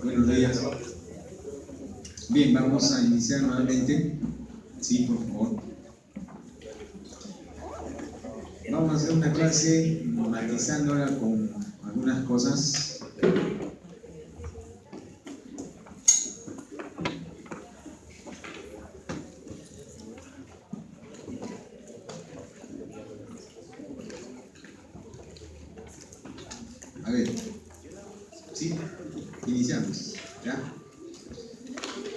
Buenos días. Bien, vamos a iniciar nuevamente. Sí, por favor. Vamos a hacer una clase matizándola con algunas cosas. A ver, sí, iniciamos, ¿ya?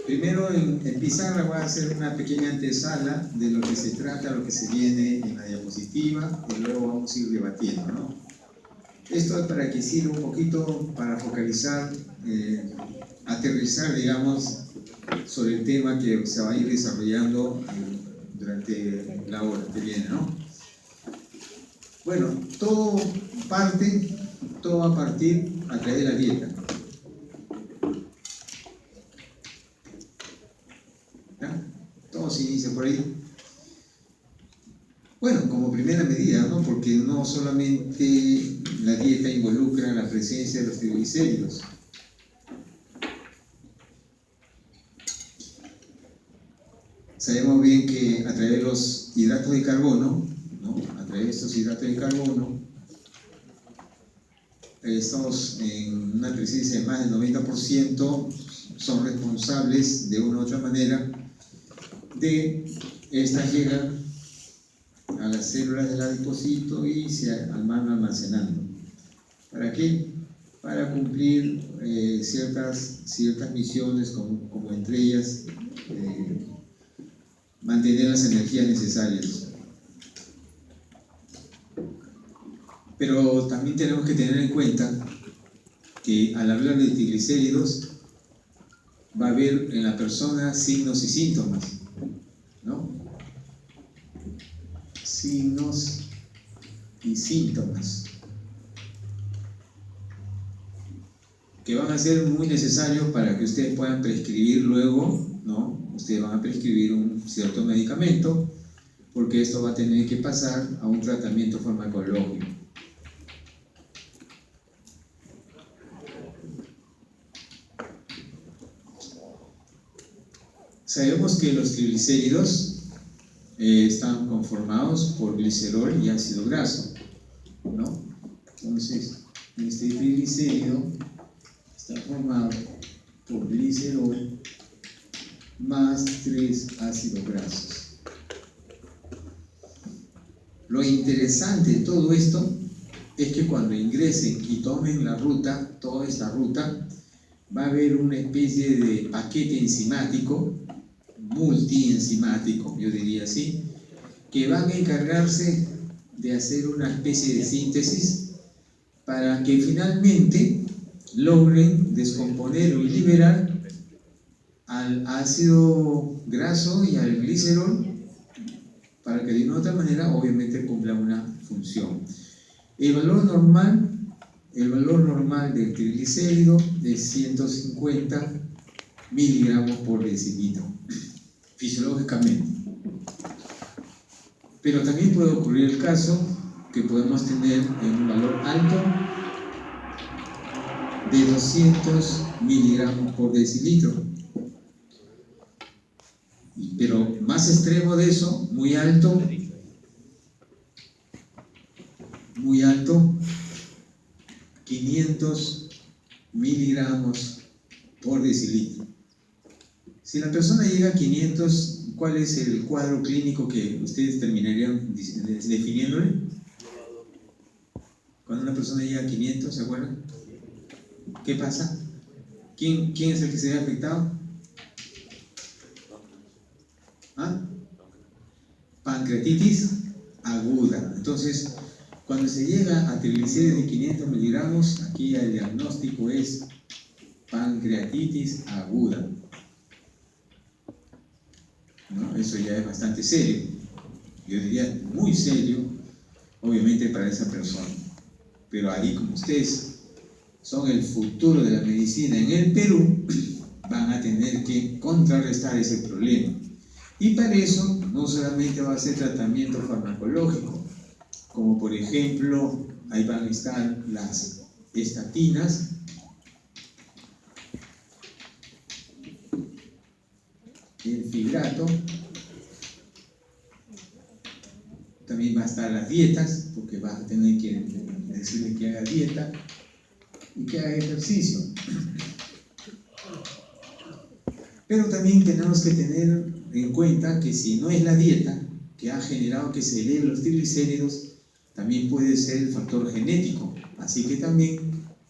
Primero en pizarra voy a hacer una pequeña antesala de lo que se trata, lo que se viene en la diapositiva y luego vamos a ir debatiendo, ¿no? Esto es para que sirva un poquito para focalizar, aterrizar, digamos, sobre el tema que se va a ir desarrollando durante la hora que viene, ¿no? Bueno, todo va a partir a través de la dieta. ¿Ya? Todo se inicia por ahí. Bueno, como primera medida, ¿no? Porque no solamente la dieta involucra la presencia de los triglicéridos. Sabemos bien que a través de los hidratos de carbono, ¿no? A través de estos hidratos de carbono, estamos en una presencia de más del 90%, son responsables de una u otra manera de estas llegan a las células del adipocito y se van almacenando. ¿Para qué? Para cumplir ciertas misiones, como entre ellas mantener las energías necesarias. Pero también tenemos que tener en cuenta que al hablar de triglicéridos va a haber en la persona signos y síntomas, ¿no? Signos y síntomas que van a ser muy necesarios para que ustedes puedan prescribir luego, ¿no? Ustedes van a prescribir un cierto medicamento porque esto va a tener que pasar a un tratamiento farmacológico. Sabemos que los triglicéridos están conformados por glicerol y ácido graso, ¿no? Entonces, este triglicérido está formado por glicerol más 3 ácidos grasos. Lo interesante de todo esto es que cuando ingresen y tomen la ruta, toda esta ruta, va a haber una especie de paquete enzimático, multienzimático, yo diría así, que van a encargarse de hacer una especie de síntesis para que finalmente logren descomponer o liberar al ácido graso y al glicerol para que de una u otra manera obviamente cumpla una función. El valor normal del triglicérido es 150 miligramos por decilitro, fisiológicamente. Pero también puede ocurrir el caso que podemos tener un valor alto de 200 miligramos por decilitro. Pero más extremo de eso, muy alto, 500 miligramos por decilitro. Si la persona llega a 500, ¿cuál es el cuadro clínico que ustedes terminarían definiéndole? Cuando una persona llega a 500, ¿se acuerdan? ¿Qué pasa? ¿Quién es el que se ve afectado? ¿Ah? Pancreatitis aguda. Entonces, cuando se llega a triglicéridos de 500 miligramos, aquí el diagnóstico es pancreatitis aguda, ¿no? Eso ya es bastante serio, yo diría muy serio, obviamente para esa persona. Pero ahí, como ustedes son el futuro de la medicina en el Perú, van a tener que contrarrestar ese problema. Y para eso no solamente va a ser tratamiento farmacológico, como por ejemplo, ahí van a estar las estatinas, el fibrato. También va a estar las dietas, porque vas a tener que decirle que haga dieta y que haga ejercicio. Pero también tenemos que tener en cuenta que si no es la dieta que ha generado que se eleven los triglicéridos, también puede ser el factor genético. Así que también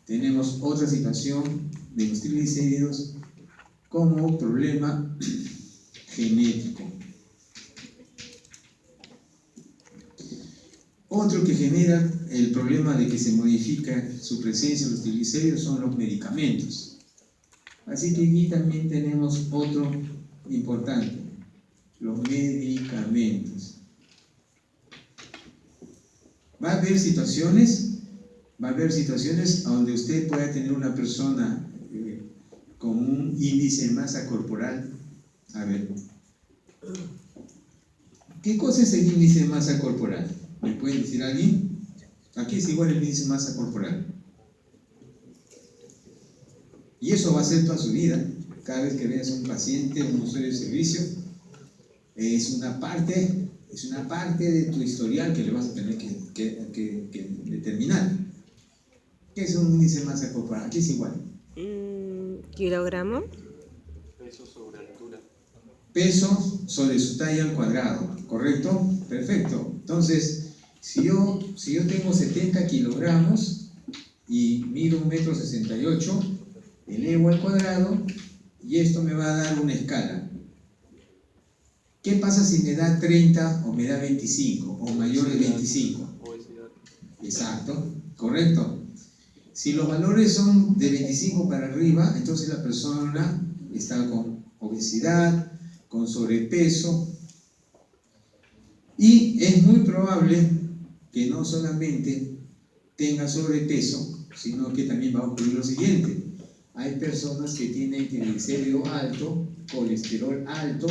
tenemos otra situación de los triglicéridos como problema genético. Otro que genera el problema de que se modifica su presencia en los triglicéridos son los medicamentos. Así que aquí también tenemos otro importante, los medicamentos. Va a haber situaciones donde usted pueda tener una persona con un índice de masa corporal. A ver, ¿qué cosa es el índice de masa corporal? ¿Me puede decir alguien? Aquí es igual el índice de masa corporal. Y eso va a ser toda su vida. Cada vez que veas a un paciente, un usuario de servicio, es una parte de tu historial que le vas a tener que determinar. ¿Qué es un índice de masa corporal? Aquí es igual. ¿Kilogramo? Peso sobre altura. Peso sobre su talla al cuadrado, ¿correcto? Perfecto. Entonces, si yo tengo 70 kilogramos y mido 1,68 m, elevo al cuadrado y esto me va a dar una escala. ¿Qué pasa si me da 30 o me da 25 o mayor de 25? Obesidad. Exacto, correcto. Si los valores son de 25 para arriba, entonces la persona está con obesidad, con sobrepeso, y es muy probable que no solamente tenga sobrepeso, sino que también va a ocurrir lo siguiente. Hay personas que tienen triglicérido alto, colesterol alto,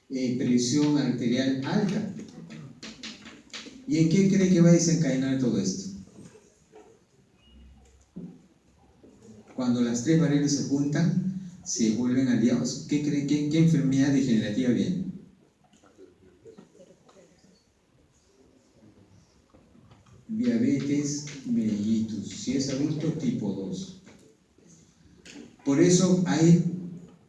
presión arterial alta. ¿Y en qué cree que va a desencadenar todo esto? Cuando las tres variables se juntan, se vuelven aliados. ¿Qué cree? ¿Qué enfermedad degenerativa viene? Diabetes mellitus, si es adulto, tipo 2. Por eso hay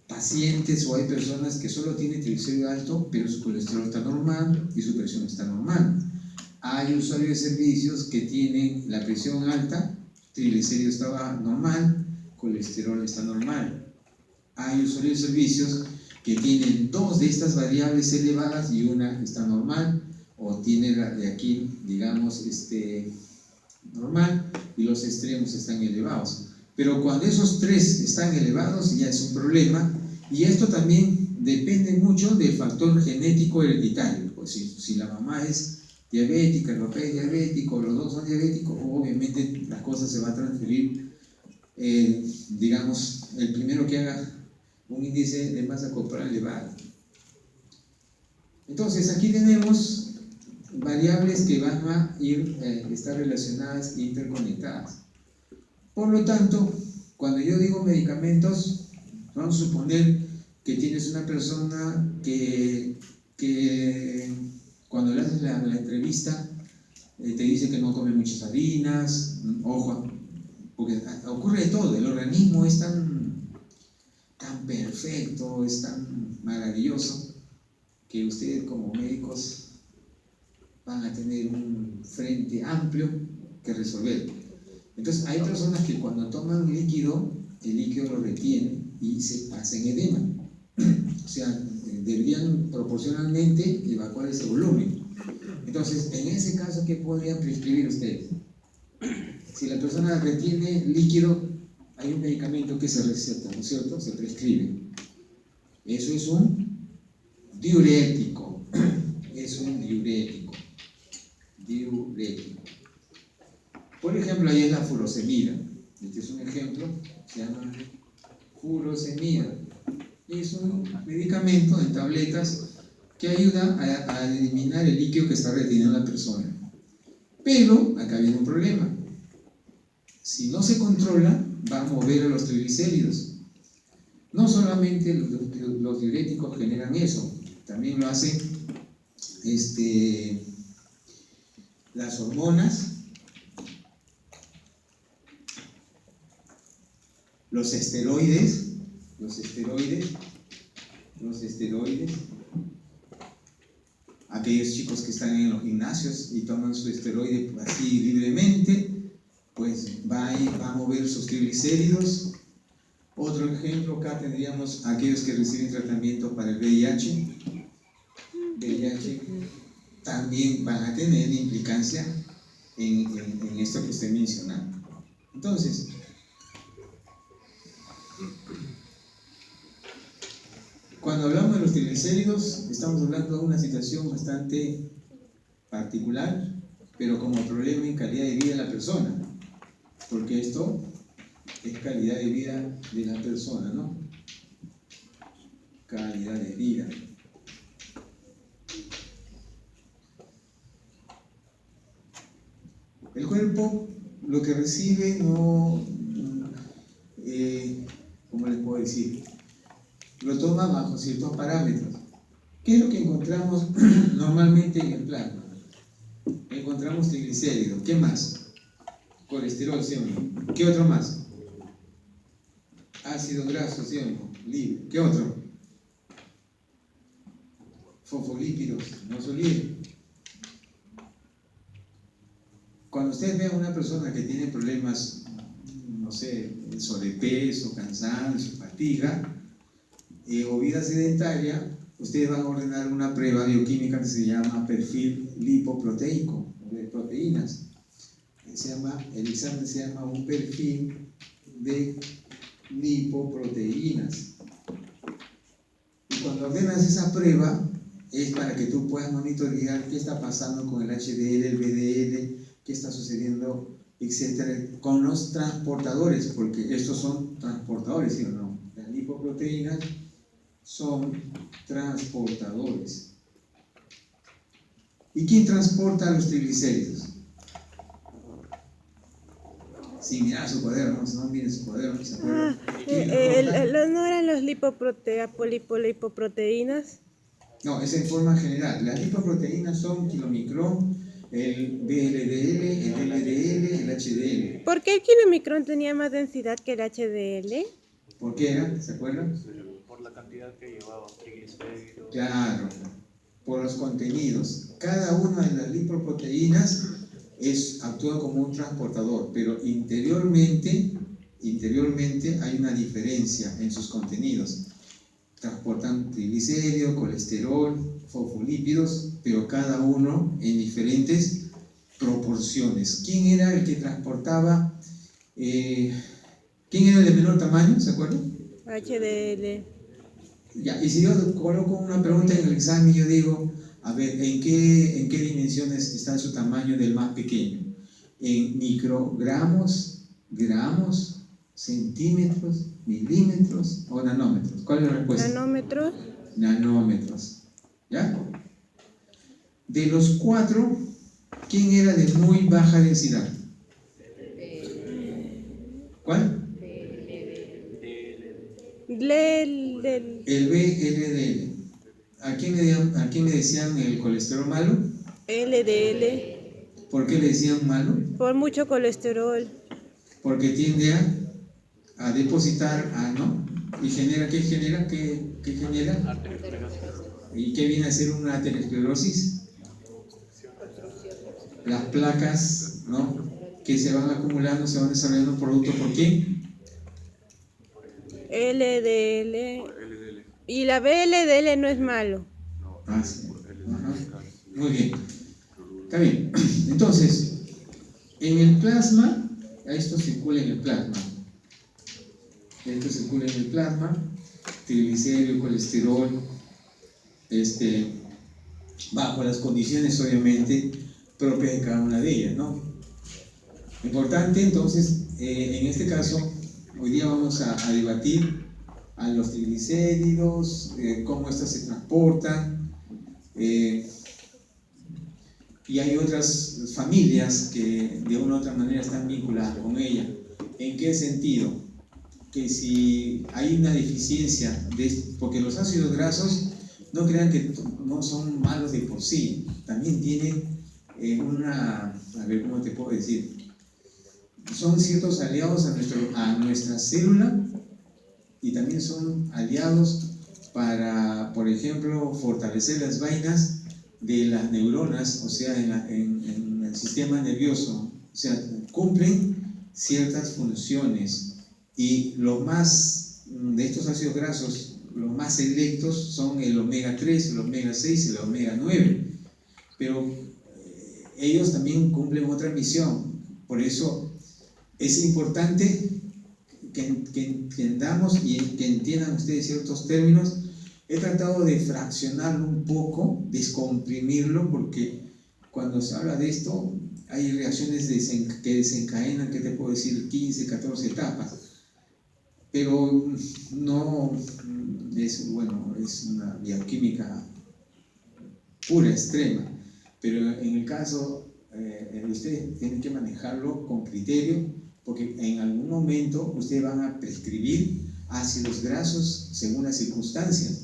pacientes o hay personas que solo tienen triglicérido alto, pero su colesterol está normal y su presión está normal. Hay usuarios de servicios que tienen la presión alta, triglicérido está normal, colesterol está normal. Hay usuarios de servicios que tienen dos de estas variables elevadas y una está normal, o tiene la de aquí, digamos, normal, y los extremos están elevados. Pero cuando esos tres están elevados ya es un problema, y esto también depende mucho del factor genético hereditario. Pues si la mamá es diabética, el papá es diabético, los dos son diabéticos, obviamente las cosas se van a transferir. Digamos, el primero que haga un índice de masa corporal elevado. Entonces aquí tenemos variables que van a estar relacionadas e interconectadas. Por lo tanto, cuando yo digo medicamentos, vamos a suponer que tienes una persona que cuando le haces la entrevista te dice que no come muchas harinas. Ojo, porque ocurre de todo. El organismo es tan perfecto, es tan maravilloso, que ustedes como médicos van a tener un frente amplio que resolver. Entonces hay personas que cuando toman líquido, el líquido lo retiene y se hacen edema. O sea, deberían proporcionalmente evacuar ese volumen. Entonces, en ese caso, ¿qué podrían prescribir ustedes? Si la persona retiene líquido, hay un medicamento que se receta, ¿no es cierto? Se prescribe. Eso es un diurético. Es un diurético. Por ejemplo, ahí es la furosemida. Este es un ejemplo, se llama furosemida. Es un medicamento en tabletas que ayuda a eliminar el líquido que está reteniendo la persona. Pero acá viene un problema. Si no se controla, va a mover a los triglicéridos. No solamente los diuréticos generan eso, también lo hacen las hormonas, los esteroides, aquellos chicos que están en los gimnasios y toman su esteroide así libremente, pues va a mover sus triglicéridos. Otro ejemplo, acá tendríamos aquellos que reciben tratamiento para el VIH. También van a tener implicancia en esto que estoy mencionando. Entonces, cuando hablamos de los triglicéridos, estamos hablando de una situación bastante particular, pero como problema en calidad de vida de la persona, porque esto es calidad de vida de la persona, ¿no? Calidad de vida. El cuerpo lo que recibe no, ¿cómo les puedo decir? Lo toma bajo ciertos parámetros. ¿Qué es lo que encontramos normalmente en el plasma? Encontramos triglicéridos. ¿Qué más? Colesterol, ¿sí o no? ¿Qué otro más? Ácido graso, ¿sí o no? Libre. ¿Qué otro? Fosfolípidos, no se olviden. Cuando ustedes vean a una persona que tiene problemas, no sé, sobrepeso, cansancio, fatiga, o vida sedentaria, ustedes van a ordenar una prueba bioquímica que se llama perfil lipoproteico, de proteínas. El examen se llama un perfil de lipoproteínas. Y cuando ordenas esa prueba, es para que tú puedas monitorear qué está pasando con el HDL, el VDL, qué está sucediendo, etcétera, con los transportadores, porque estos son transportadores, ¿sí o no? Las lipoproteínas son transportadores. ¿Y quién transporta los triglicéridos? Sí, mira su cuaderno, no miren su cuaderno, ¿se acuerdan? ¿No eran los lipoproteínas? No, es en forma general. Las lipoproteínas son kilomicrón, el VLDL, el LDL, el HDL. ¿Por qué el kilomicrón tenía más densidad que el HDL? ¿Por qué era? ¿Se acuerdan? Por la cantidad que llevaba triglicéridos. Claro, por los contenidos. Cada una de las lipoproteínas actúa como un transportador, pero interiormente hay una diferencia en sus contenidos. Transportan triglicéridos, colesterol, fosfolípidos, pero cada uno en diferentes proporciones. ¿Quién era el que transportaba? ¿Quién era el de menor tamaño? ¿Se acuerdan? HDL. Ya, y si yo coloco una pregunta en el examen, yo digo, a ver, ¿en qué dimensiones está su tamaño del más pequeño? ¿En microgramos, gramos, centímetros, milímetros o nanómetros? ¿Cuál es la respuesta? Nanómetros. Nanómetros. ¿Ya? De los 4, ¿quién era de muy baja densidad? ¿Cuál? El VLDL. ¿A quién le decían el colesterol malo? LDL. ¿Por qué le decían malo? Por mucho colesterol. Porque tiende a depositar, ¿no? ¿Y genera qué genera? ¿Qué genera? Arteriosclerosis. ¿Y qué viene a ser una aterosclerosis? Las placas, ¿no? Que se van acumulando, se van desarrollando producto, ¿por qué? LDL. LDL. Y la VLDL no es malo. Ah, sí. Ajá. Muy bien. Está bien. Entonces, en el plasma, esto circula en el plasma. Esto circula en el plasma, triglicéridos, colesterol, bajo las condiciones obviamente propias de cada una de ellas, ¿no? Importante entonces, en este caso, hoy día vamos a debatir a los triglicéridos, cómo éstas se transportan, y hay otras familias que de una u otra manera están vinculadas con ella. ¿En qué sentido? que si hay una deficiencia, porque los ácidos grasos, no crean que no son malos de por sí, también tienen a ver cómo te puedo decir, son ciertos aliados a nuestra célula y también son aliados para, por ejemplo, fortalecer las vainas de las neuronas, o sea, en el sistema nervioso, o sea, cumplen ciertas funciones y los más de estos ácidos grasos, los más selectos son el omega 3, el omega 6 y el omega 9, pero ellos también cumplen otra misión, por eso es importante que entendamos y que entiendan ustedes ciertos términos. He tratado de fraccionarlo un poco, descomprimirlo, porque cuando se habla de esto hay reacciones que desencadenan, ¿qué te puedo decir?, 15, 14 etapas, pero no es, bueno, es una bioquímica pura, extrema, pero en el caso ustedes tienen que manejarlo con criterio, porque en algún momento ustedes van a prescribir ácidos grasos según las circunstancias.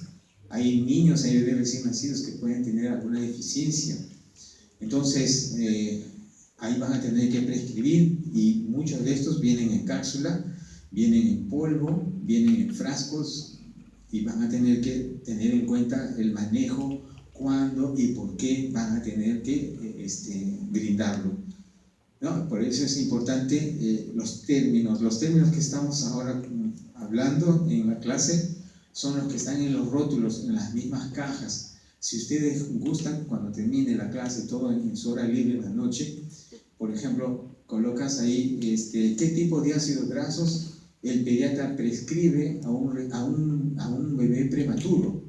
Hay niños, hay bebés recién nacidos que pueden tener alguna deficiencia, entonces ahí van a tener que prescribir, y muchos de estos vienen en cápsula, vienen en polvo, vienen en frascos, y van a tener que tener en cuenta el manejo, cuándo y por qué van a tener que brindarlo, ¿no? Por eso es importante los términos que estamos ahora hablando en la clase son los que están en los rótulos, en las mismas cajas. Si ustedes gustan, cuando termine la clase, todo en su hora libre en la noche, por ejemplo, colocas ahí qué tipo de ácidos grasos el pediatra prescribe a un bebé prematuro,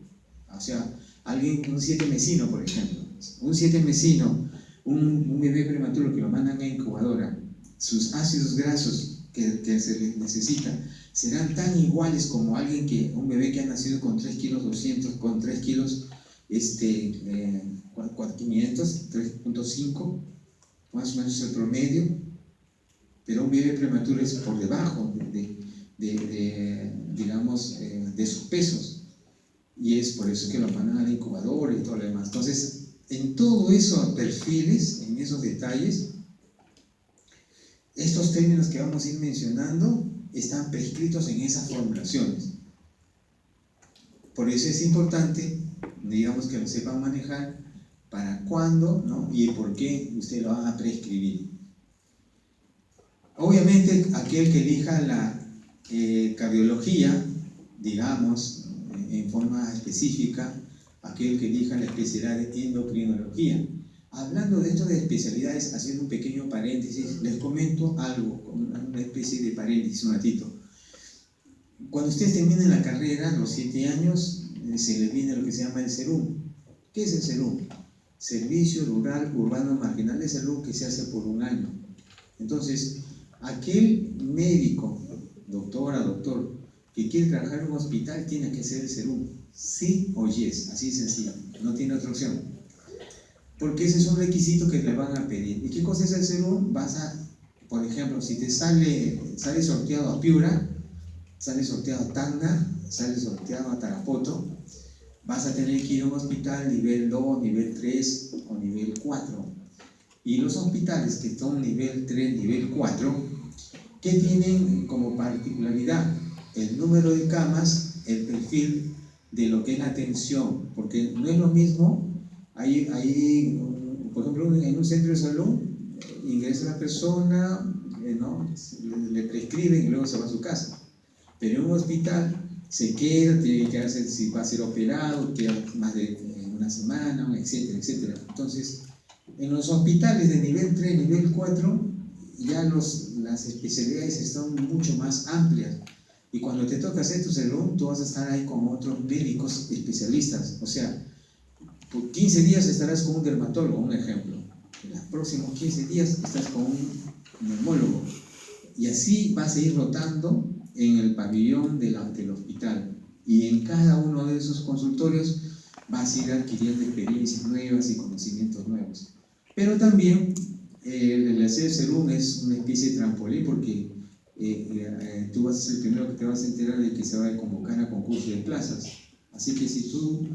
o sea, un 7 mesino, por ejemplo, un 7 mesino, un bebé prematuro que lo mandan a incubadora, sus ácidos grasos que se les necesita serán tan iguales como un bebé que ha nacido con 3 kilos 200, con 3 kilos 500, 3.5, más o menos es el promedio, pero un bebé prematuro es por debajo digamos, de sus pesos, y es por eso que lo mandan a la incubadora y todo lo demás. Entonces, en todos esos perfiles, en esos detalles, estos términos que vamos a ir mencionando están prescritos en esas formulaciones. Por eso es importante, digamos, que lo sepan manejar, para cuándo, ¿no?, y por qué ustedes lo van a prescribir. Obviamente, aquel que elija la cardiología, digamos, en forma específica, aquel que elija la especialidad de endocrinología. Hablando de esto de especialidades, haciendo un pequeño paréntesis, les comento algo, una especie de paréntesis, un ratito. Cuando ustedes terminen la carrera, los 7 años, se les viene lo que se llama el SERUM. ¿Qué es el SERUM? Servicio Rural Urbano Marginal de Salud, que se hace por 1 año. Entonces, aquel médico, doctor, que quiere trabajar en un hospital, tiene que hacer el SERUM. Sí o yes, así sencillo, no tiene otra opción. Porque ese es un requisito que le van a pedir. ¿Y qué cosa es el SERUM? Por ejemplo, si te sale sorteado a Piura, sale sorteado a Tacna, sale sorteado a Tarapoto, vas a tener que ir a un hospital nivel 2, nivel 3 o nivel 4. Y los hospitales que son nivel 3, nivel 4, ¿qué tienen como particularidad? El número de camas, el perfil de lo que es la atención, porque no es lo mismo. Por ejemplo, en un centro de salud ingresa la persona, ¿no?, le prescriben y luego se va a su casa. Pero en un hospital se queda, tiene que hacer, si va a ser operado, queda más de una semana, etcétera, etcétera. Entonces, en los hospitales de nivel 3, nivel 4, ya las especialidades están mucho más amplias. Y cuando te toca hacer tu SERUM, tú vas a estar ahí con otros médicos especialistas. O sea, por 15 días estarás con un dermatólogo, un ejemplo. En los próximos 15 días estás con un neumólogo. Y así vas a ir rotando en el pabellón del hospital. Y en cada uno de esos consultorios vas a ir adquiriendo experiencias nuevas y conocimientos nuevos. Pero también el hacer SERUM es una especie de trampolín, porque tú vas a ser el primero que te vas a enterar de que se va a convocar a concurso de plazas. Así que si tú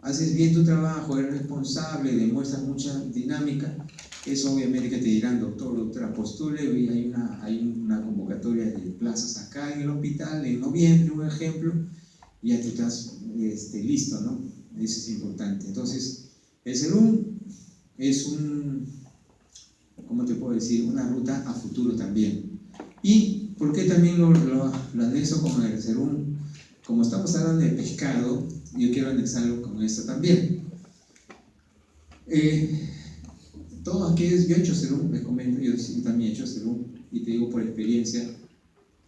haces bien tu trabajo, eres responsable, demuestras mucha dinámica, eso obviamente que te dirán, doctor, doctora, postule, y hay una convocatoria de plazas acá en el hospital, en noviembre, un ejemplo, y ya te estás listo, ¿no? Eso es importante. Entonces, el SERUM es ¿cómo te puedo decir? Una ruta a futuro también. ¿Y por qué también lo anexo con el SERUM? Como estamos hablando de pescado, yo quiero anexarlo con esto también. Todos aquellos, yo he hecho SERUM, les comento, yo también he hecho SERUM, y te digo por experiencia,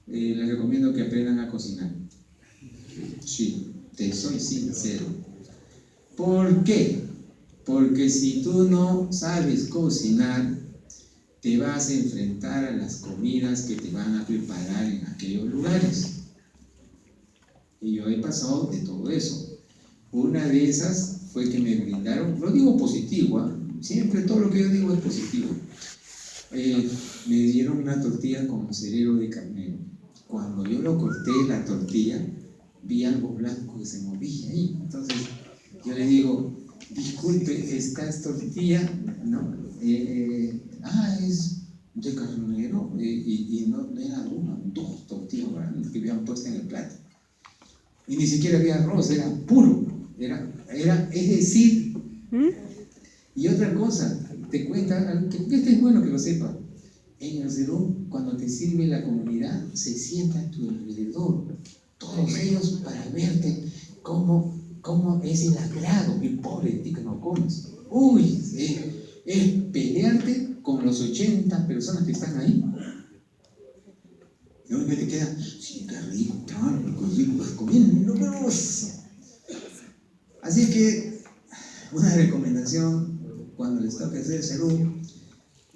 les recomiendo que aprendan a cocinar. Sí, te soy sincero. ¿Por qué? Porque si tú no sabes cocinar, te vas a enfrentar a las comidas que te van a preparar en aquellos lugares. Y yo he pasado de todo eso. Una de esas fue que me brindaron, lo digo positivo, ¿eh? Siempre todo lo que yo digo es positivo. Me dieron una tortilla con cerebro de carnero. Cuando yo lo corté la tortilla, vi algo blanco que se movía ahí. Entonces yo le digo, disculpe, esta es tortilla, ¿no? Es de carnero, y no era una, dos tortillas grandes que habían puesto en el plato. Y ni siquiera había arroz, era puro. Es decir, y otra cosa, te cuenta, que este es bueno que lo sepa. En el SERUM, cuando te sirve la comunidad, se sienta a tu alrededor, todos ellos para verte cómo es el agrado, el pobre de ti que no comes. Uy, es pelearte con los 80 personas que están ahí. Y uno que te queda, sí, qué rico, claro, pues comiendo, no. Así que, una recomendación, cuando les toque hacer SERUM,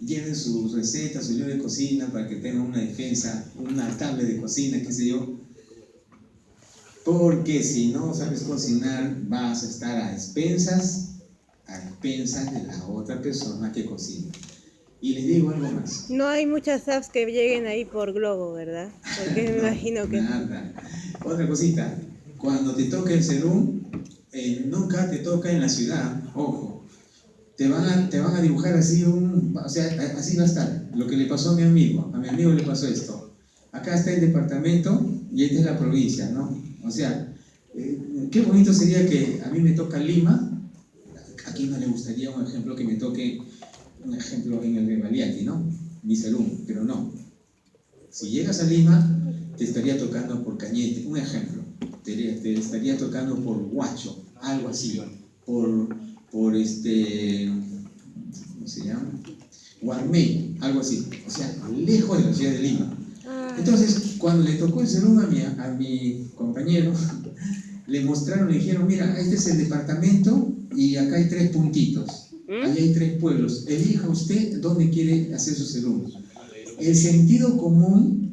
lleven sus recetas, su libro de cocina para que tengan una defensa, una tabla de cocina, qué sé yo. Porque si no sabes cocinar, vas a estar a expensas de la otra persona que cocina. Y les digo algo más. No hay muchas apps que lleguen ahí por Globo, ¿verdad? Porque me imagino que... Nada. Otra cosita, cuando te toca el SERUM, nunca te toca en la ciudad, ojo. Te van a dibujar así así va a estar. Lo que le pasó a mi amigo le pasó esto. Acá está el departamento y esta es la provincia, ¿no? O sea, qué bonito sería que a mí me toca Lima. ¿A quién no le gustaría un ejemplo que me toque, un ejemplo en el Revaliati, ¿no? Mi SERUM, pero no. Si llegas a Lima, te estaría tocando por Cañete, un ejemplo. Te estaría tocando por Huacho, algo así. Por ¿cómo se llama? Guarmey, algo así. O sea, lejos de la ciudad de Lima. Entonces, cuando le tocó el SERUM a mi compañero, le mostraron, le dijeron, mira, este es el departamento y acá hay 3 puntitos. Ahí hay 3 pueblos. Elija usted dónde quiere hacer su SERUM. El sentido común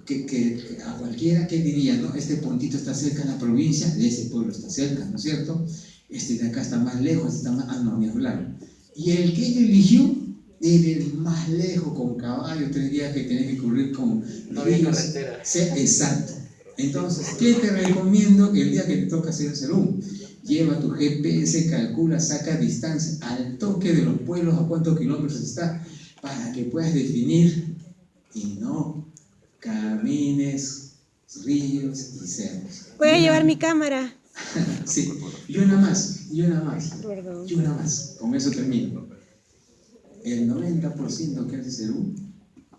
que a cualquiera que diría, ¿no? Este puntito está cerca de la provincia, de ese pueblo está cerca, ¿no es cierto? Este de acá está más lejos, este está más... no, ni hablar. Y el que ella eligió era el más lejos, con caballo, 3 días que tenés que correr con... No había carretera. Exacto. Entonces, ¿qué te recomiendo el día que te toca hacer el SERUM? Lleva tu GPS, calcula, saca distancia al toque de los pueblos, a cuántos kilómetros está, para que puedas definir y no camines ríos y cerros. Voy a llevar mi cámara. Sí, y una más. Perdón. Y una más, con eso termino. El 90% que hace SERUM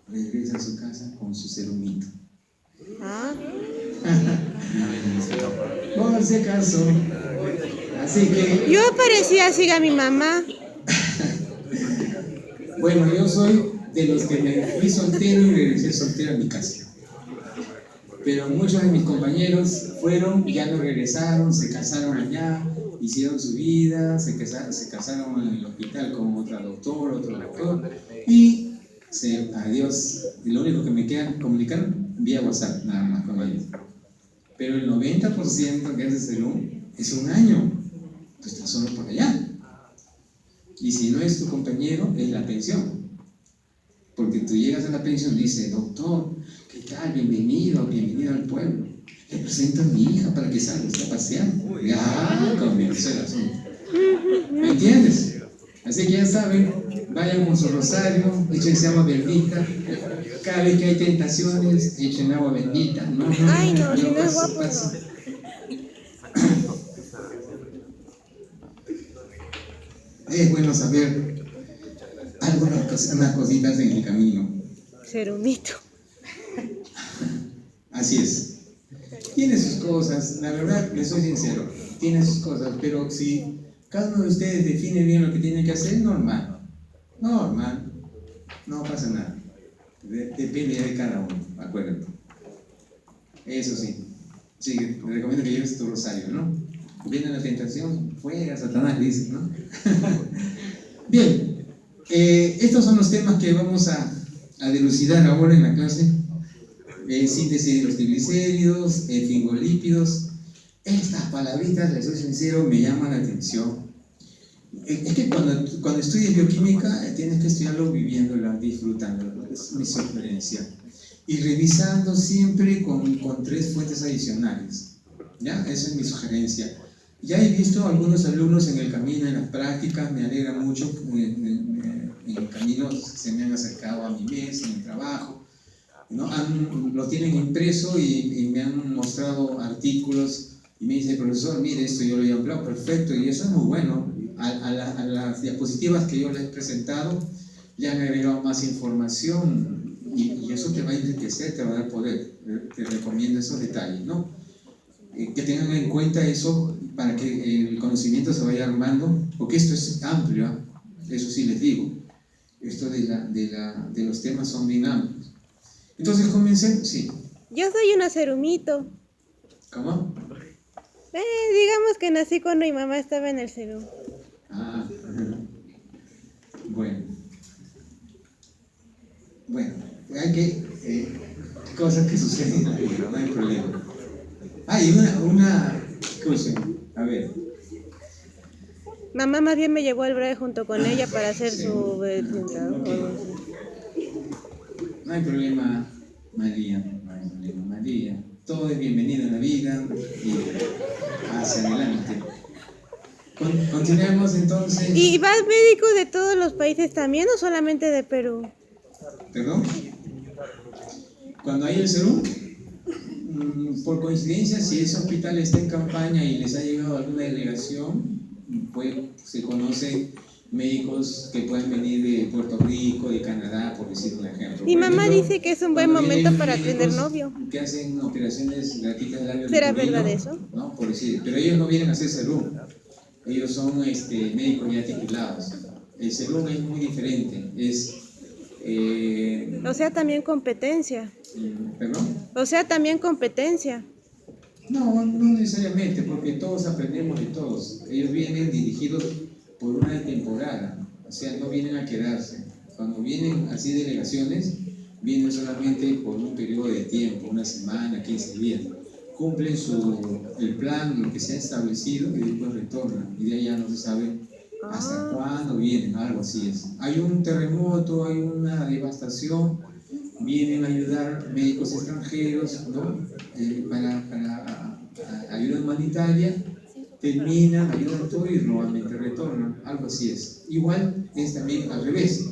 regresa a su casa con su SERUMito. Por si acaso. Así que... Yo parecía así a mi mamá. Bueno, yo soy de los que me fui soltero y regresé soltero a mi casa. Pero muchos de mis compañeros fueron y ya no regresaron, se casaron allá, hicieron su vida, se casaron en el hospital con otra doctora, otro doctor, y adiós. Y lo único que me queda comunicar vía WhatsApp, nada más con ellos. Pero el 90% que hace SERUM es un año. Tú estás solo por allá. Y si no es tu compañero, es la pensión. Porque porque tú llegas a la pensión y dices, doctor, ¿qué tal? Bienvenido, bienvenido al pueblo. Le presento a mi hija para que salga, está paseando. Ya, comenzó el asunto. ¿Me entiendes? Así que ya saben, vayan con su rosario, échense agua bendita. Cada vez que hay tentaciones, echen agua bendita. No, Ay, no, si no es paso, guapo, paso. Es bueno saber unas cositas en el camino. Serumito. Así es. Tiene sus cosas, la verdad, les soy sincero, tiene sus cosas, pero si cada uno de ustedes define bien lo que tiene que hacer, normal, no pasa nada. Depende de cada uno, acuérdate. Eso sí, te recomiendo que lleves tu rosario, ¿no? Viene la tentación, fuera Satanás, dice, ¿no? Bien, estos son los temas que vamos a dilucidar ahora en la clase. Síntesis de los triglicéridos, fingolípidos. Estas palabritas, les soy sincero, me llaman la atención. Es que cuando estudias bioquímica tienes que estudiarlo viviéndola, disfrutándola, es mi sugerencia. Y revisando siempre con 3 fuentes adicionales. ¿Ya? Esa es mi sugerencia. Ya he visto a algunos alumnos en el camino, en las prácticas, me alegra mucho, en el camino se me han acercado a mi mesa, en el trabajo, ¿no? Lo tienen impreso y me han mostrado artículos y me dice, profesor, mire esto, yo lo he empleado, perfecto, y eso es muy bueno. A las diapositivas que yo les he presentado le han agregado más información y eso te va a enriquecer, te va a dar poder. Te recomiendo esos detalles, ¿no? Que tengan en cuenta eso para que el conocimiento se vaya armando, porque esto es amplio, ¿eh? Eso sí les digo, esto de los temas son bien amplios. Entonces comencemos, sí. Yo soy una serumito. ¿Cómo? Digamos que nací cuando mi mamá estaba en el serum. Ah, bueno, hay que cosas que suceden en la vida, no hay problema. Hay una cosa, a ver. Mamá más bien me llevó al braille junto con ella para hacer Sí. su presentador. Ok. No hay problema, María, no hay problema, María. Todo es bienvenido en la vida y hacia adelante. Continuemos entonces. ¿Y vas médicos de todos los países también o solamente de Perú? ¿Perdón? Cuando hay el serum, por coincidencia, si ese hospital está en campaña y les ha llegado alguna delegación, pues se conocen médicos que pueden venir de Puerto Rico, de Canadá, por decir un ejemplo. Mi Por mamá ejemplo, dice que es un buen cuando momento vienen para médicos tener novio. que hacen operaciones gratuitas de labio ¿Será leporino, verdad eso? ¿no? Por decir, pero ellos no vienen a hacer serum, ellos son médicos ya titulados. El serum es muy diferente, es... O sea, también competencia. ¿Perdón? O sea, también competencia. No necesariamente, porque todos aprendemos de todos. Ellos vienen dirigidos por una temporada, o sea, no vienen a quedarse. Cuando vienen así delegaciones, vienen solamente por un periodo de tiempo, una semana, 15 días. Cumplen el plan, lo que se ha establecido, y después retornan. Y de ahí ya no se sabe hasta cuándo vienen, algo así es. Hay un terremoto, hay una devastación, vienen a ayudar médicos extranjeros, ¿no? Para ayuda humanitaria, terminan, ayudan todo y nuevamente retornan, algo así es. Igual es también al revés.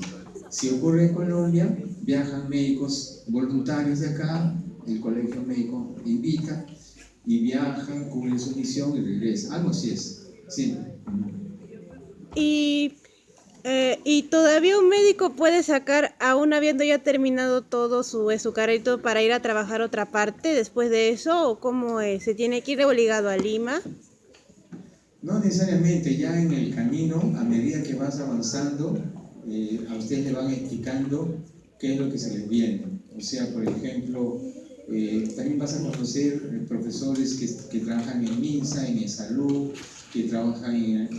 Si ocurre en Colombia, viajan médicos voluntarios de acá, el colegio médico invita, y viajan, cubren su misión y regresan, algo así es, siempre. Y todavía un médico puede sacar, aún habiendo ya terminado todo su carrera y todo, para ir a trabajar a otra parte después de eso, ¿o cómo es? ¿Se tiene que ir obligado a Lima? No necesariamente, ya en el camino, a medida que vas avanzando, a ustedes le van explicando qué es lo que se les viene. O sea, por ejemplo, también vas a conocer profesores que trabajan en MINSA, en salud, que trabajan en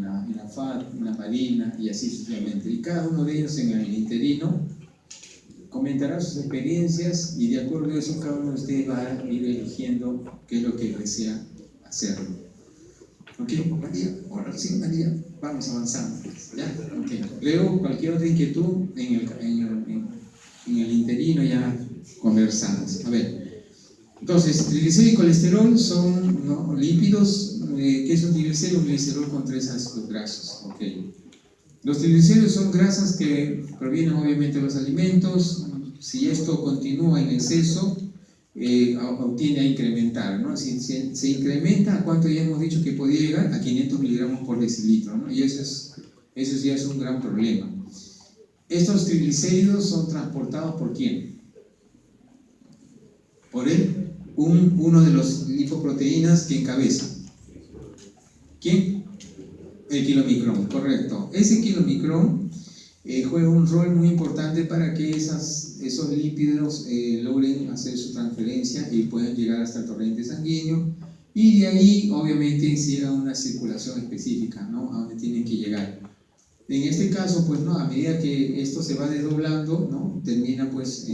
la FAD, en la Marina y así sucesivamente. Y cada uno de ellos en el interino comentará sus experiencias y de acuerdo a eso cada uno de ustedes va a ir eligiendo qué es lo que desea hacerlo. ¿Ok, María? Ahora sí, María, vamos avanzando. ¿Ya? Okay. Luego, cualquier otra inquietud en ver sanas. A ver, entonces, triglicéridos y colesterol son, ¿no?, lípidos. ¿Qué es un triglicérido? Un glicerol con 3 ácidos grasos. Okay. Los triglicéridos son grasas que provienen obviamente de los alimentos. Si esto continúa en exceso, tiende a incrementar, ¿no? Si se incrementa, ¿a cuánto ya hemos dicho que podía llegar? A 500 miligramos por decilitro, ¿no? Y eso ya es un gran problema. Estos triglicéridos son transportados ¿por quién? Por uno de los lipoproteínas que encabeza. ¿Quién? El kilomicrón, correcto. Ese kilomicrón juega un rol muy importante para que esos lípidos logren hacer su transferencia y puedan llegar hasta el torrente sanguíneo, y de ahí obviamente llega una circulación específica, ¿no?, a donde tienen que llegar. En este caso, pues no, a medida que esto se va desdoblando, ¿no?, termina pues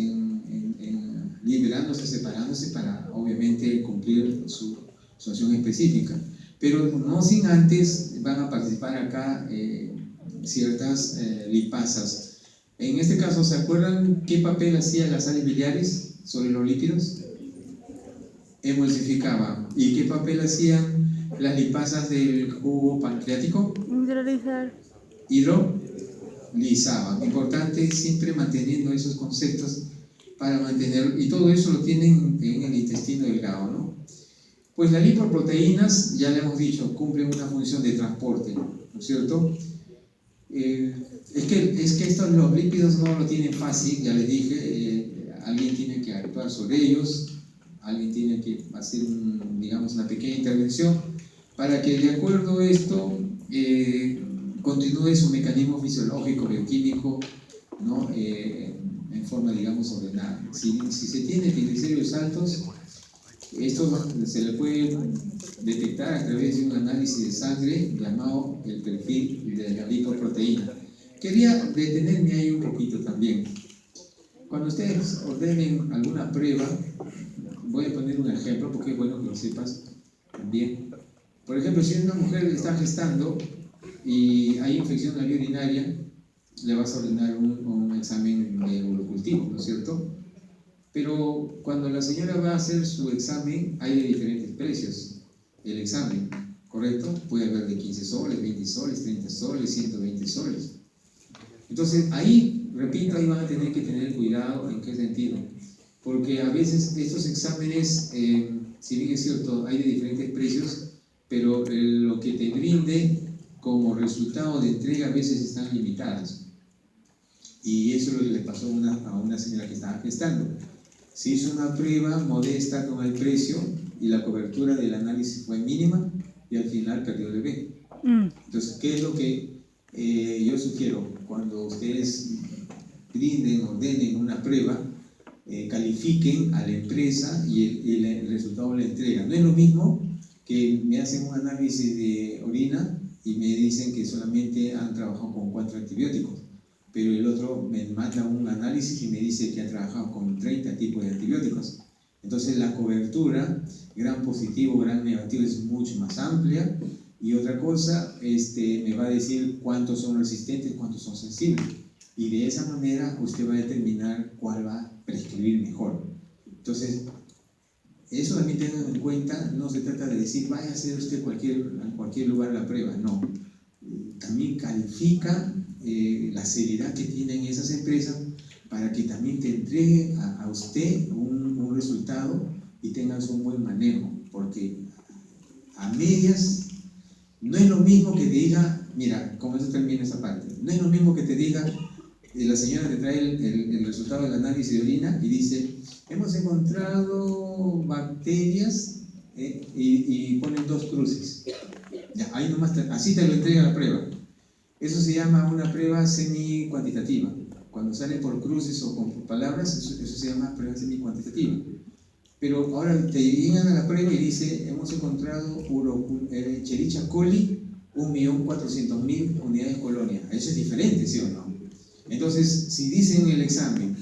liberándose, separándose para obviamente cumplir su acción específica, pero no sin antes van a participar acá ciertas lipasas. En este caso, ¿se acuerdan qué papel hacían las sales biliares sobre los lípidos? Emulsificaba. ¿Y qué papel hacían las lipasas del jugo pancreático? Hidrolizaban. Importante siempre manteniendo esos conceptos para mantener, y todo eso lo tienen en el intestino delgado, ¿no? Pues las lipoproteínas, ya le hemos dicho, cumplen una función de transporte, ¿no es cierto? Es que los lípidos no lo tienen fácil, ya les dije, alguien tiene que actuar sobre ellos, alguien tiene que hacer una pequeña intervención para que de acuerdo a esto continúe su mecanismo fisiológico, bioquímico, ¿no?, en forma, ordenada. Si se tiene triglicéridos altos, esto se le puede detectar a través de un análisis de sangre llamado el perfil de la lipoproteína. Quería detenerme ahí un poquito también. Cuando ustedes ordenen alguna prueba, voy a poner un ejemplo porque es bueno que lo sepas también. Por ejemplo, si una mujer está gestando y hay infección en la vía urinaria, le vas a ordenar un examen de urocultivo, ¿no es cierto? Pero cuando la señora va a hacer su examen, hay de diferentes precios el examen, ¿correcto? Puede haber de 15 soles, 20 soles, 30 soles, 120 soles. Entonces, ahí, repito, ahí van a tener que tener cuidado. ¿En qué sentido? Porque a veces estos exámenes, si bien es cierto, hay de diferentes precios, pero lo que te brinde como resultado de entrega a veces están limitadas. Y eso es lo que le pasó a una señora que estaba gestando. Se hizo una prueba modesta con el precio y la cobertura del análisis fue mínima y al final perdió el bebé. Entonces, ¿qué es lo que yo sugiero? Cuando ustedes ordenen una prueba, califiquen a la empresa y el resultado de la entrega. No es lo mismo que me hacen un análisis de orina y me dicen que solamente han trabajado con 4 antibióticos, pero el otro me manda un análisis y me dice que ha trabajado con 30 tipos de antibióticos. Entonces la cobertura, gran positivo, gran negativo, es mucho más amplia. Y otra cosa, me va a decir cuántos son resistentes, cuántos son sensibles. Y de esa manera usted va a determinar cuál va a prescribir mejor. Entonces, eso también tengan en cuenta. No se trata de decir, vaya a hacer usted en cualquier lugar la prueba. No. También califica la seriedad que tienen esas empresas para que también te entregue a usted un resultado y tengas un buen manejo, porque a medias no es lo mismo que te diga, mira, con eso termina esa parte, no es lo mismo que te diga, la señora te trae el resultado del análisis de orina y dice, hemos encontrado bacterias, y ponen 2 cruces, ya, ahí nomás así te lo entrega la prueba. Eso se llama una prueba semi-cuantitativa. Cuando sale por cruces o con palabras, eso se llama prueba semi-cuantitativa. Pero ahora te llegan a la prueba y dice, hemos encontrado Escherichia coli 1.400.000 unidades colonia. Eso es diferente, ¿sí o no? Entonces, si dicen en el examen,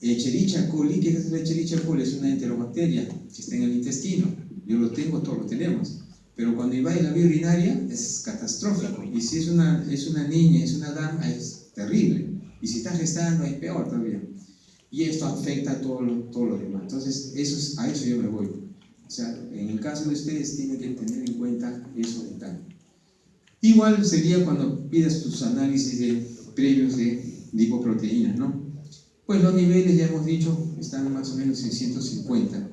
Escherichia coli, ¿qué es la Escherichia coli? Es una enterobacteria que está en el intestino. Yo lo tengo, todos lo tenemos. Pero cuando va en la vía urinaria es catastrófico. Y si es una niña, es una dama, es terrible. Y si está gestando es peor todavía. y esto afecta todo lo demás. Entonces, a eso yo me voy. O sea, en el caso de ustedes tienen que tener en cuenta esos detalles. Igual sería cuando pidas tus análisis previos de lipoproteínas, ¿no? Pues los niveles, ya hemos dicho, están más o menos en 150.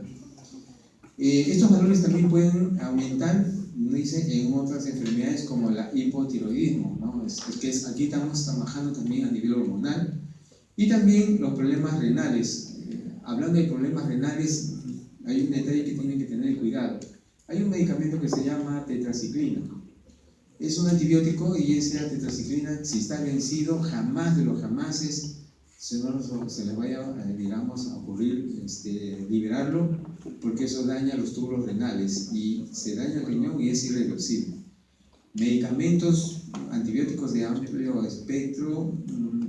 Estos valores también pueden aumentar, dice, en otras enfermedades como la hipotiroidismo, ¿no? Aquí estamos trabajando también a nivel hormonal. Y también los problemas renales. Hablando de problemas renales, hay un detalle que tienen que tener cuidado. Hay un medicamento que se llama tetraciclina. Es un antibiótico y esa tetraciclina, si está vencido, jamás de los jamases se les vaya, digamos, a ocurrir liberarlo, porque eso daña los túbulos renales y se daña el riñón y es irreversible. Medicamentos antibióticos de amplio espectro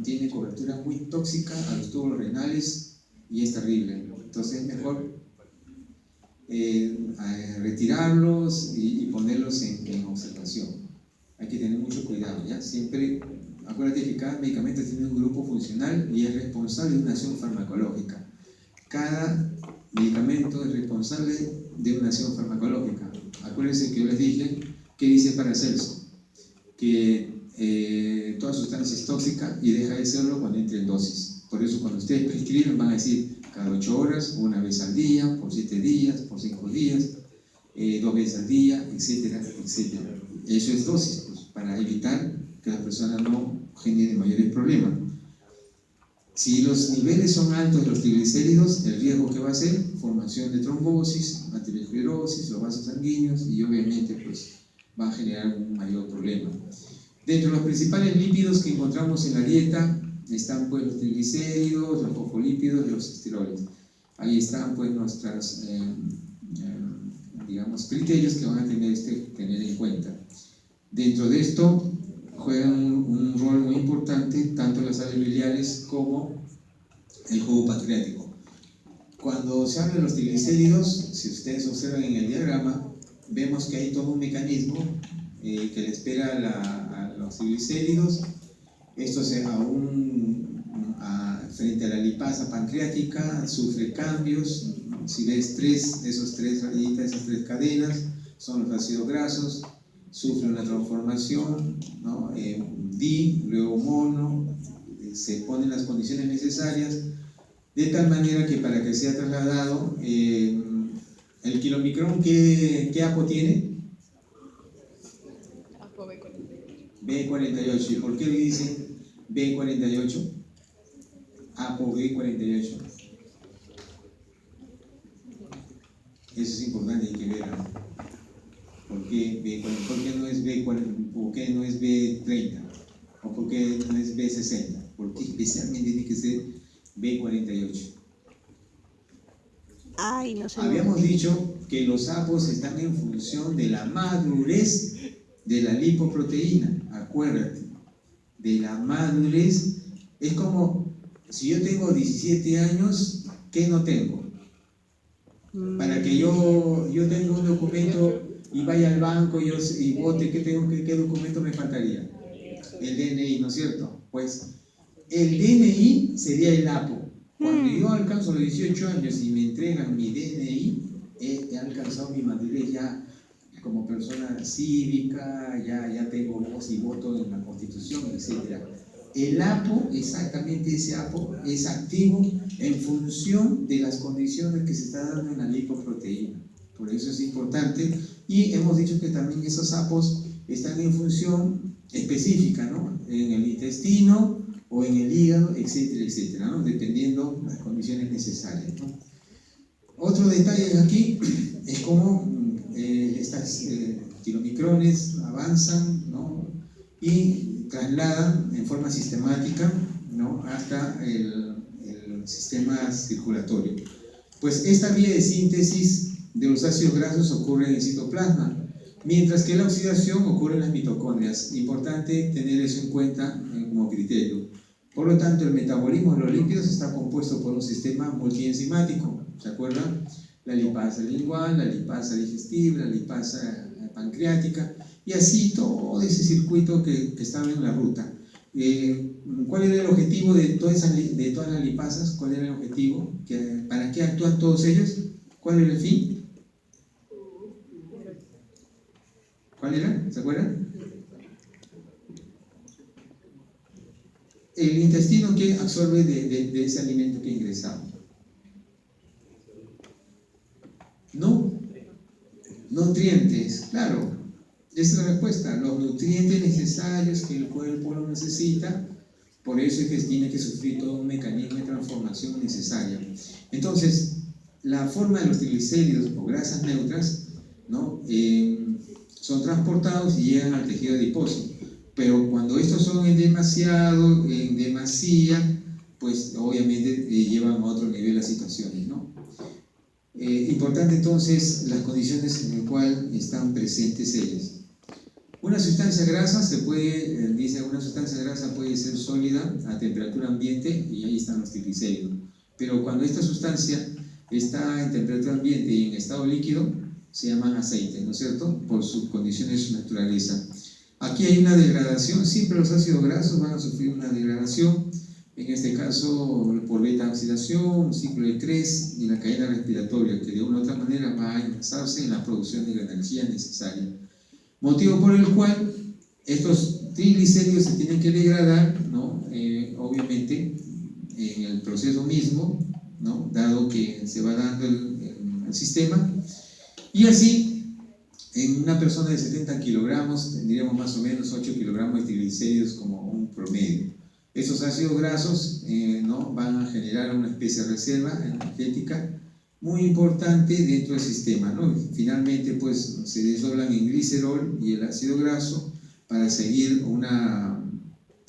tienen cobertura muy tóxica a los túbulos renales y es terrible. Entonces es mejor retirarlos y ponerlos en observación. Hay que tener mucho cuidado, ¿ya? Siempre, acuérdate que cada medicamento tiene un grupo funcional y es responsable de una acción farmacológica. Cada medicamento es responsable de una acción farmacológica. Acuérdense que yo les dije, ¿qué dice Paracelso? Que toda sustancia es tóxica y deja de serlo cuando entre en dosis. Por eso cuando ustedes prescriben van a decir cada 8 horas, una vez al día, por 7 días, por 5 días, 2 veces al día, etcétera, etcétera. Eso es dosis, pues, para evitar que la persona no genere mayores problemas. Si los niveles son altos de los triglicéridos, el riesgo que va a ser formación de trombosis, arteriosclerosis, los vasos sanguíneos y obviamente pues va a generar un mayor problema. Dentro de los principales lípidos que encontramos en la dieta están pues los triglicéridos, los fosfolípidos y los esteroles. Ahí están pues nuestros digamos, criterios que van a tener en cuenta. Dentro de esto juegan un rol muy importante tanto las sales biliares como el jugo pancreático. Cuando se habla de los triglicéridos, si ustedes observan en el diagrama, vemos que hay todo un mecanismo que le espera a los triglicéridos. Esto frente a la lipasa pancreática sufre cambios. Si ves esas tres rayitas, esas 3 cadenas, son los ácidos grasos, sufre una transformación, ¿no? Di, luego mono, se ponen las condiciones necesarias, de tal manera que para que sea trasladado, el kilomicrón, ¿qué APO tiene? APO B48. B48. ¿Y por qué le dicen B48? APO B48. Eso es importante, hay que ver, ¿no? ¿Por qué no es B40? ¿Por qué no es B30? ¿O por qué no es B60? ¿Por qué especialmente tiene que ser B48? Ay, no sé. Habíamos dicho que los APOs están en función de la madurez de la lipoproteína. Acuérdate, de la madurez. Es como si yo tengo 17 años, ¿qué no tengo? Para que yo tenga un documento y vaya al banco y vote, ¿qué documento me faltaría? El DNI, ¿no es cierto? Pues el DNI sería el APO. Cuando yo alcanzo los 18 años y me entregan mi DNI, he alcanzado mi madurez ya como persona cívica, ya tengo voz y voto en la Constitución, etc. El APO, exactamente ese APO, es activo en función de las condiciones que se está dando en la lipoproteína. Por eso es importante. Y hemos dicho que también esos APOs están en función específica, ¿no? En el intestino o en el hígado, etcétera, etcétera, ¿no? Dependiendo las condiciones necesarias, ¿no? Otro detalle aquí es cómo estas kilomicrones avanzan, ¿no? Y trasladan en forma sistemática, ¿no? Hasta el sistema circulatorio. Pues esta vía de síntesis de los ácidos grasos ocurre en el citoplasma, mientras que la oxidación ocurre en las mitocondrias. Importante tener eso en cuenta como criterio. Por lo tanto, el metabolismo de los lípidos está compuesto por un sistema multienzimático. ¿Se acuerdan? La lipasa lingual, la lipasa digestiva, la lipasa pancreática, y así todo ese circuito que estaba en la ruta. ¿cuál era el objetivo de todas las lipasas? ¿Cuál era el objetivo? ¿Para qué actúan todos ellos? ¿Cuál era el fin? ¿Cuál era? ¿Se acuerdan? El intestino que absorbe de ese alimento que ingresamos. No, nutrientes, claro, esa es la respuesta, los nutrientes necesarios que el cuerpo lo necesita, por eso es que tiene que sufrir todo un mecanismo de transformación necesaria. Entonces, la forma de los triglicéridos o grasas neutras, ¿no? Son transportados y llegan al tejido adiposo. Pero cuando estos son en demasía, pues obviamente llevan a otro nivel las situaciones, ¿no? Importante entonces las condiciones en las cuales están presentes ellas. Una sustancia grasa una sustancia grasa puede ser sólida a temperatura ambiente y ahí están los triglicéridos. Pero cuando esta sustancia está en temperatura ambiente y en estado líquido, se llaman aceites, ¿no es cierto? Por sus condiciones de su naturaleza. Aquí hay una degradación, siempre los ácidos grasos van a sufrir una degradación, en este caso por beta oxidación, ciclo de Krebs y la cadena respiratoria, que de una u otra manera va a enlazarse en la producción de la energía necesaria. Motivo por el cual estos triglicéridos se tienen que degradar, ¿no? Obviamente en el proceso mismo, ¿no? Dado que se va dando el sistema, y así en una persona de 70 kilogramos tendríamos más o menos 8 kilogramos de triglicéridos como un promedio. Esos ácidos grasos ¿no? van a generar una especie de reserva energética muy importante dentro del sistema, ¿no? Finalmente pues se desdoblan en glicerol y el ácido graso para seguir una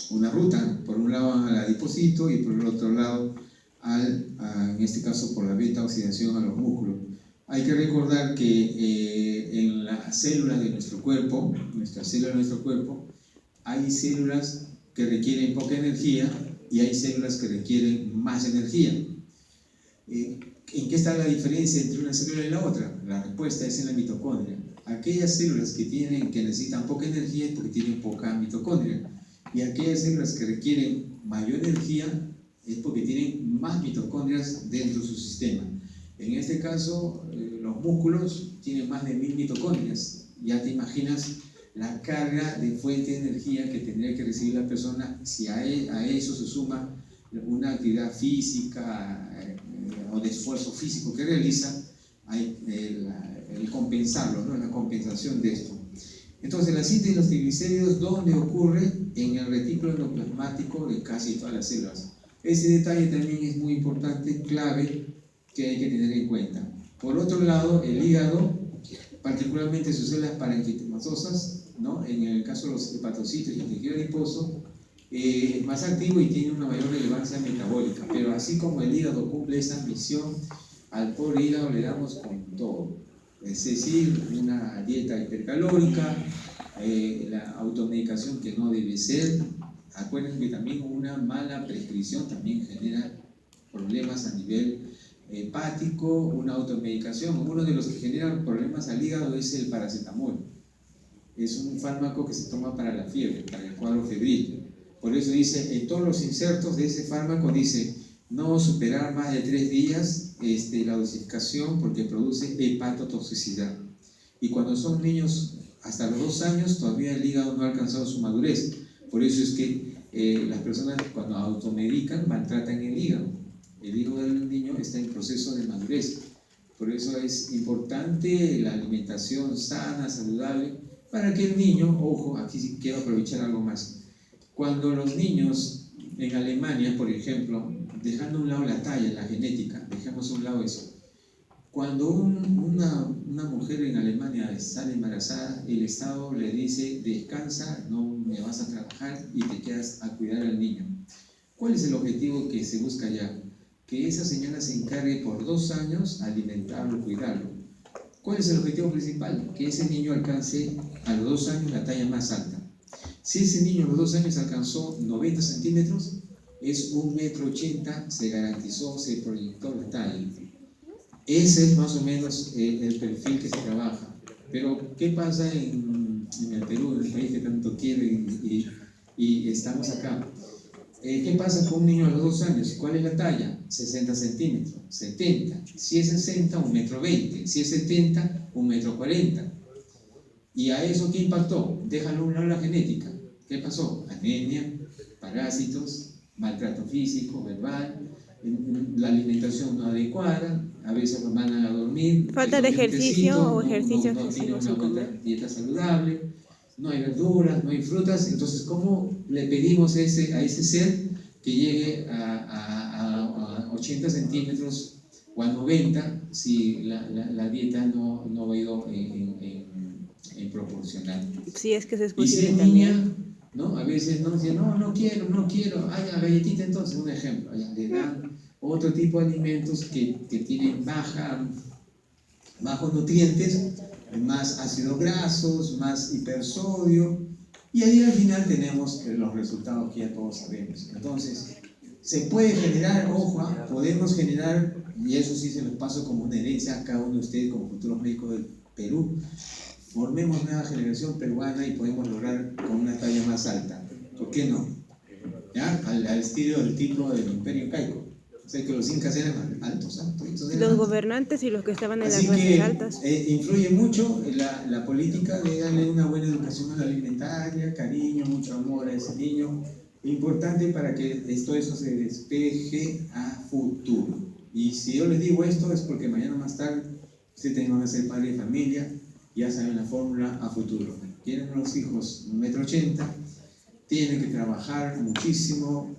ruta, por un lado al adipocito y por el otro lado en este caso por la beta oxidación a los músculos. Hay que recordar que en las células de nuestro cuerpo, hay células que requieren poca energía y hay células que requieren más energía. ¿En qué está la diferencia entre una célula y la otra? La respuesta es en la mitocondria. Aquellas células que necesitan poca energía es porque tienen poca mitocondria, y aquellas células que requieren mayor energía es porque tienen más mitocondrias dentro de su sistema. En este caso, los músculos tienen más de 1000 mitocondrias. Ya te imaginas la carga de fuente de energía que tendría que recibir la persona si a eso se suma una actividad física o de esfuerzo físico que realiza, el compensarlo, ¿no? La compensación de esto. Entonces, la síntesis de los triglicéridos, ¿dónde ocurre? En el retículo endoplasmático de casi todas las células. Ese detalle también es muy importante, clave, que hay que tener en cuenta. Por otro lado, el hígado, particularmente sus células parenquitomatosas, ¿no? En el caso de los hepatocitos y el tejido adiposo, es más activo y tiene una mayor relevancia metabólica. Pero así como el hígado cumple esa misión, al pobre hígado le damos con todo. Es decir, una dieta hipercalórica, la automedicación que no debe ser. Acuérdense que también una mala prescripción también genera problemas a nivel hepático, una automedicación. Uno de los que generan problemas al hígado es el paracetamol. Es un fármaco que se toma para la fiebre, para el cuadro febril. Por eso dice, en todos los insertos de ese fármaco dice, no superar más de 3 días la dosificación porque produce hepatotoxicidad. Y cuando son niños hasta los 2 años, todavía el hígado no ha alcanzado su madurez. Por eso es que las personas cuando automedican maltratan el hígado. El hígado del niño está en proceso de madurez. Por eso es importante la alimentación sana, saludable, para que el niño, ojo, aquí sí quiero aprovechar algo más. Cuando los niños en Alemania, por ejemplo, dejando a un lado la talla, la genética, dejemos a un lado eso. Cuando una mujer en Alemania sale embarazada, el Estado le dice, descansa, no me vas a trabajar y te quedas a cuidar al niño. ¿Cuál es el objetivo que se busca allá? Que esa señora se encargue por 2 años alimentarlo, cuidarlo. ¿Cuál es el objetivo principal? Que ese niño alcance a los 2 años la talla más alta. Si ese niño a los 2 años alcanzó 90 centímetros, es 1,80 m, se garantizó, se proyectó la talla. Ese es más o menos el perfil que se trabaja. Pero, ¿qué pasa en el Perú, en el país que tanto quiero y estamos acá? ¿Qué pasa con un niño a los 2 años? ¿Cuál es la talla? 60 centímetros, 70. Si es 60, 1,20 m. Si es 70, 1,40 m. ¿Y a eso qué impactó? Déjalo a un lado la genética. ¿Qué pasó? Anemia, parásitos, maltrato físico, verbal, la alimentación no adecuada, a veces los mandan a dormir. Falta de ejercicio o ejercicio no tiene excesivo una sin buena comer. dieta saludable, no hay verduras, no hay frutas. Entonces, ¿cómo le pedimos a ese ser que llegue a 80 centímetros o a 90 si la dieta no ha ido en proporcional? Si es que se es Y si posible es también. niña, ¿no? A veces no dice, no quiero, la galletita entonces, un ejemplo, le dan otro tipo de alimentos que tienen bajos nutrientes, más ácidos grasos, más hipersodio, y ahí al final tenemos los resultados que ya todos sabemos. Entonces, se puede generar, ojo, podemos generar, y eso sí se los paso como una herencia a cada uno de ustedes como futuros médicos del Perú. Formemos nueva generación peruana y podemos lograr con una talla más alta. ¿Por qué no? ¿Ya? Al estilo del tipo del Imperio Incaico. O sea que los incas eran altos, Los gobernantes y los que estaban en las Así clases que altas. influye mucho la política de darle una buena educación alimentaria, cariño, mucho amor a ese niño. Importante para que todo eso se despeje a futuro. Y si yo les digo esto es porque mañana más tarde ustedes tengan que ser padre de familia, ya saben la fórmula a futuro. Tienen los hijos 1,80 m, tienen que trabajar muchísimo.